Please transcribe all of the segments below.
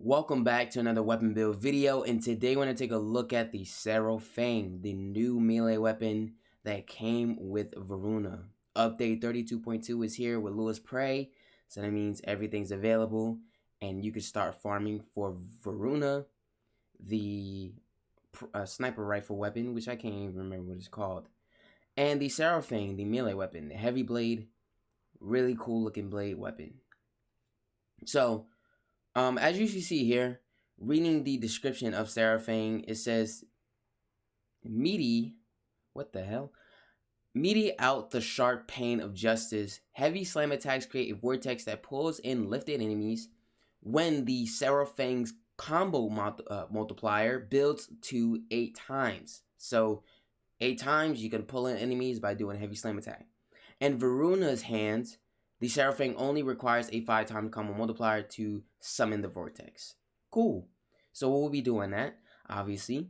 Welcome back to another weapon build video, and today we're going to take a look at the Sarofang, the new melee weapon that came with Varuna. Update 32.2 is here with Lewis Prey, so that means everything's available, and you can start farming for Varuna, the sniper rifle weapon, which I can't even remember what it's called, and the Sarofang, the melee weapon, the heavy blade, really cool looking blade weapon. So, as you can see here, reading the description of Sarofang, it says, meaty out the sharp pain of justice. Heavy slam attacks create a vortex that pulls in lifted enemies. When the Sarofang's combo multiplier builds to 8 times. So 8 times you can pull in enemies by doing a heavy slam attack. And Varuna's hands, the Sarofang only requires a 5-time combo multiplier to summon the vortex. Cool. So we'll be doing that, obviously.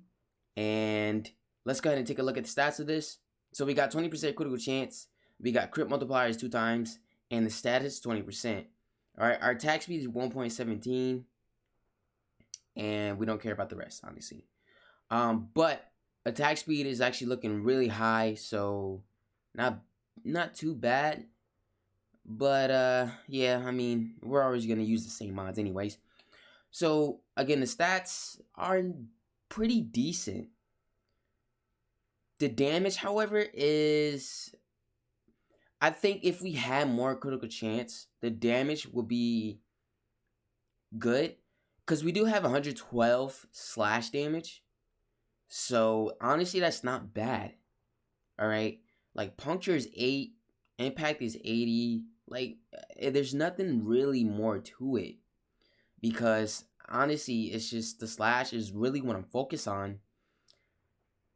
And let's go ahead and take a look at the stats of this. So we got 20% critical chance. We got crit multipliers 2 times. And the status 20%. Alright, our attack speed is 1.17. And we don't care about the rest, obviously. But attack speed is actually looking really high. So not too bad. But, yeah, I mean, we're always going to use the same mods anyways. So, again, the stats are pretty decent. The damage, however, is... I think if we had more critical chance, the damage would be good. Because we do have 112 slash damage. So, honestly, that's not bad. Alright? Like, puncture is 8. Impact is 80. Like, there's nothing really more to it. Because, honestly, it's just the slash is really what I'm focused on.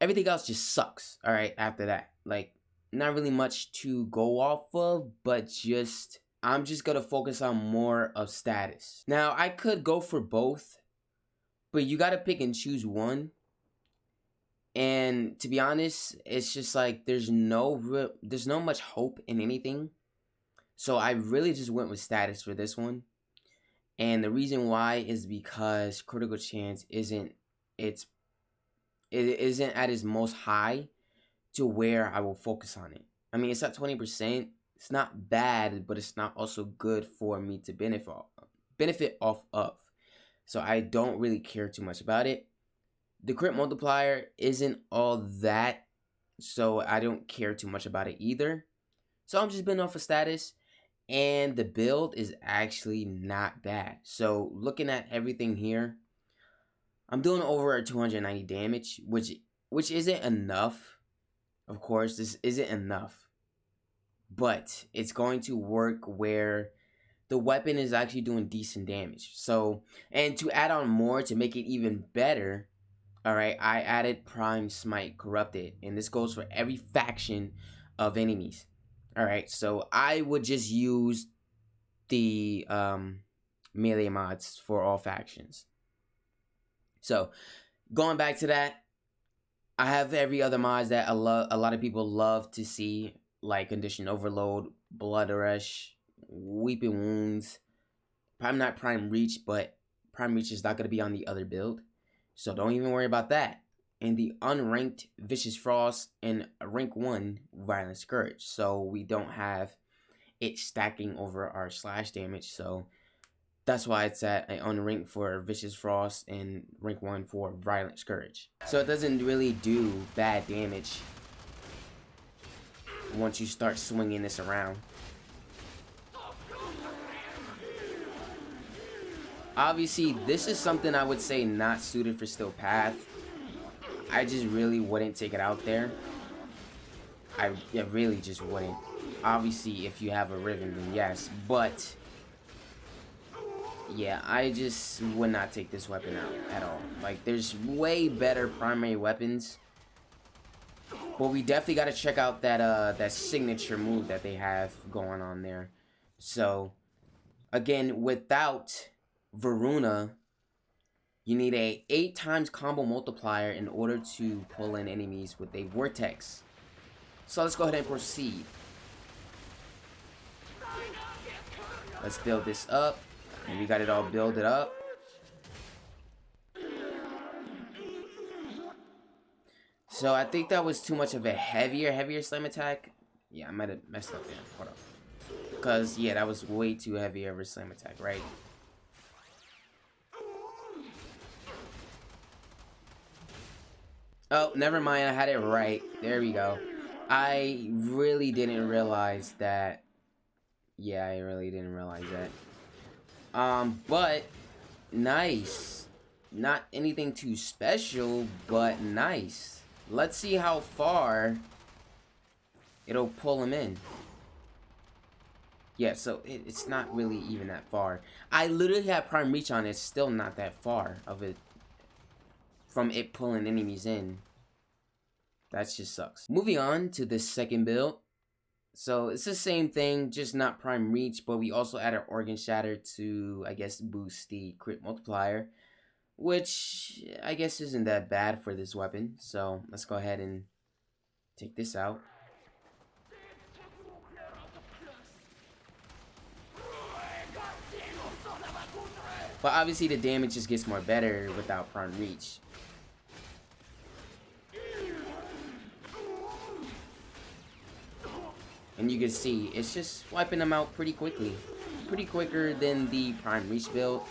Everything else just sucks, alright, after that. Like, not really much to go off of, but I'm just gonna focus on more of status. Now, I could go for both, but you gotta pick and choose one. And to be honest, it's just like there's no much hope in anything. So I really just went with status for this one. And the reason why is because critical chance isn't at its most high to where I will focus on it. I mean, it's at 20%. It's not bad, but it's not also good for me to benefit off of. So I don't really care too much about it. The crit multiplier isn't all that, so I don't care too much about it either. So I'm just building off of status, and the build is actually not bad. So looking at everything here, I'm doing over 290 damage, which isn't enough. Of course, this isn't enough, but it's going to work where the weapon is actually doing decent damage. So, and to add on more to make it even better, alright, I added Prime Smite Corrupted, and this goes for every faction of enemies. Alright, so I would just use the melee mods for all factions. So, going back to that, I have every other mods that a lot of people love to see, like Condition Overload, Blood Rush, Weeping Wounds, not Prime Reach, but Prime Reach is not going to be on the other build. So don't even worry about that. And the unranked Vicious Frost and rank 1 Violent Scourge. So we don't have it stacking over our slash damage. So that's why it's at an unranked for Vicious Frost and rank 1 for Violent Scourge. So it doesn't really do bad damage once you start swinging this around. Obviously, this is something I would say not suited for Steel Path. I just really wouldn't take it out there. I really just wouldn't. Obviously, if you have a Riven, then yes. But, yeah, I just would not take this weapon out at all. Like, there's way better primary weapons. But we definitely got to check out that signature move that they have going on there. So, again, without Varuna, you need a 8 times combo multiplier in order to pull in enemies with a vortex. So let's go ahead and proceed. Let's build this up, and we got it all builded up. So I think that was too much of a heavier slam attack. Yeah, I might have messed up there. Hold up. Because, yeah, that was way too heavy of a slam attack, right? Oh, never mind. I had it right. There we go. I really didn't realize that. Yeah, I really didn't realize that. But nice. Not anything too special, but nice. Let's see how far it'll pull him in. Yeah, so it's not really even that far. I literally have prime reach on it. It's still not that far of it from it pulling enemies in. That just sucks. Moving on to the second build. So it's the same thing, just not prime reach, but we also added organ shatter to, I guess, boost the crit multiplier, which I guess isn't that bad for this weapon. So let's go ahead and take this out. But obviously the damage just gets more better without prime reach. And you can see, it's just wiping them out pretty quickly. Pretty quicker than the prime reach build.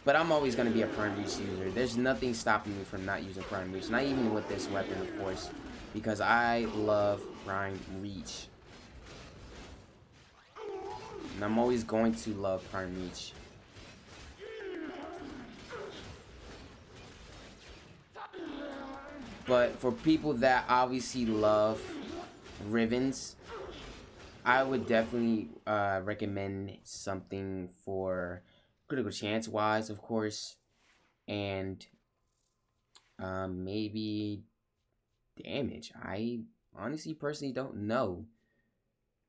But I'm always going to be a prime reach user. There's nothing stopping me from not using prime reach. Not even with this weapon, of course. Because I love prime reach. And I'm always going to love prime reach. But for people that obviously love Rivens, I would definitely recommend something for critical chance wise, of course, and maybe damage. I honestly personally don't know,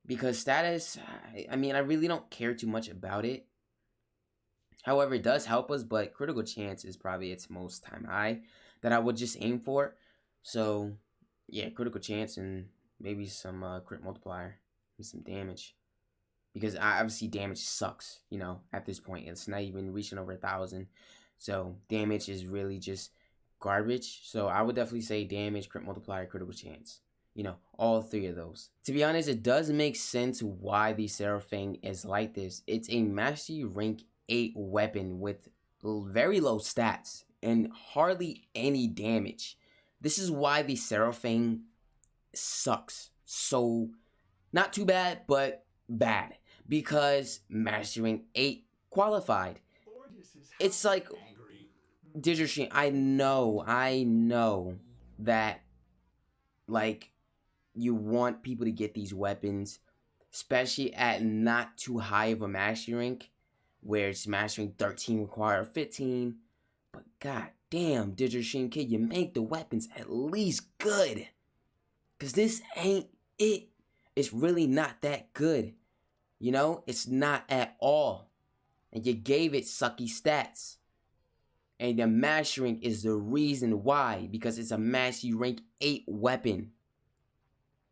because status, I mean, I really don't care too much about it. However, it does help us, but critical chance is probably its most time high that I would just aim for. So yeah, critical chance and maybe some crit multiplier and some damage, because obviously damage sucks, you know, at this point. It's not even reaching over 1,000, so damage is really just garbage. So I would definitely say damage, crit multiplier, critical chance, you know, all three of those. To be honest, it does make sense why the Sarofang is like this. It's a mastery rank 8 weapon with very low stats and hardly any damage. This is why the Sarofang sucks. So not too bad, but bad, because mastering 8 qualified. It's like Digital Stream. I know that, like, you want people to get these weapons, especially at not too high of a mastery rank, where it's mastering 13 require 15. But god damn, Digital Stream, can you make the weapons at least good? Cause this ain't it. It's really not that good. You know, it's not at all. And you gave it sucky stats. And the mastery rank is the reason why, because it's a mastery rank 8 weapon.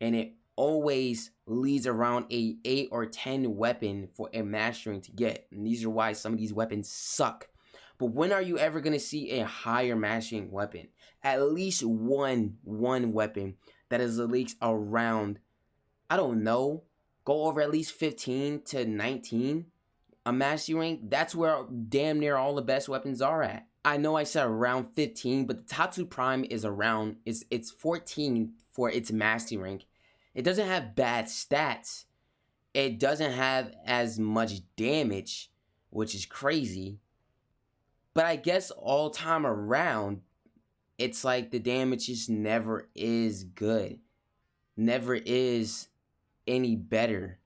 And it always leads around a 8 or 10 weapon for a mastery rank to get. And these are why some of these weapons suck. But when are you ever going to see a higher mastery rank weapon? At least one weapon that is at least around, I don't know, go over at least 15 to 19. A mastery rank, that's where damn near all the best weapons are at. I know I said around 15, but the Tatsu Prime is around, it's 14 for its mastery rank. It doesn't have bad stats. It doesn't have as much damage, which is crazy. But I guess all time around, it's like the damage just never is good. Never is any better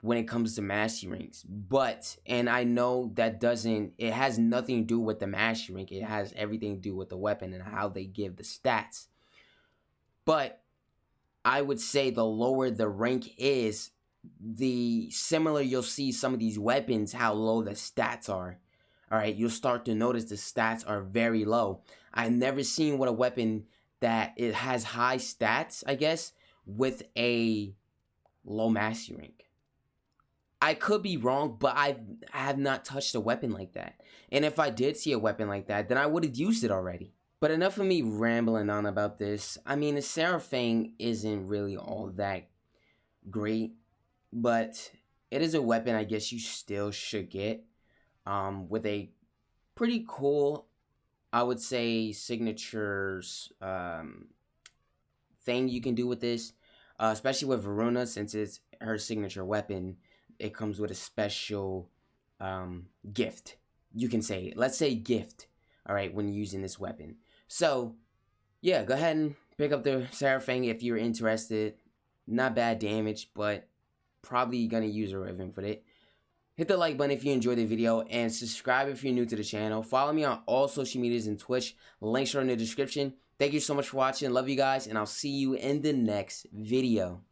when it comes to mastery ranks. But, and I know that it has nothing to do with the mastery rank. It has everything to do with the weapon and how they give the stats. But I would say the lower the rank is, the similar you'll see some of these weapons, how low the stats are. Alright, you'll start to notice the stats are very low. I've never seen what a weapon that it has high stats, I guess, with a low mastery rank. I could be wrong, but I have not touched a weapon like that. And if I did see a weapon like that, then I would have used it already. But enough of me rambling on about this. I mean, the Sarofang isn't really all that great, but it is a weapon I guess you still should get. With a pretty cool, I would say, signatures thing you can do with this, especially with Varuna, since it's her signature weapon. It comes with a special gift. You can say, let's say gift, all right, when using this weapon. So, yeah, go ahead and pick up the Sarofang if you're interested. Not bad damage, but probably gonna use a Riven for it. Hit the like button if you enjoyed the video, and subscribe if you're new to the channel. Follow me on all social medias and Twitch. Links are in the description. Thank you so much for watching. Love you guys, and I'll see you in the next video.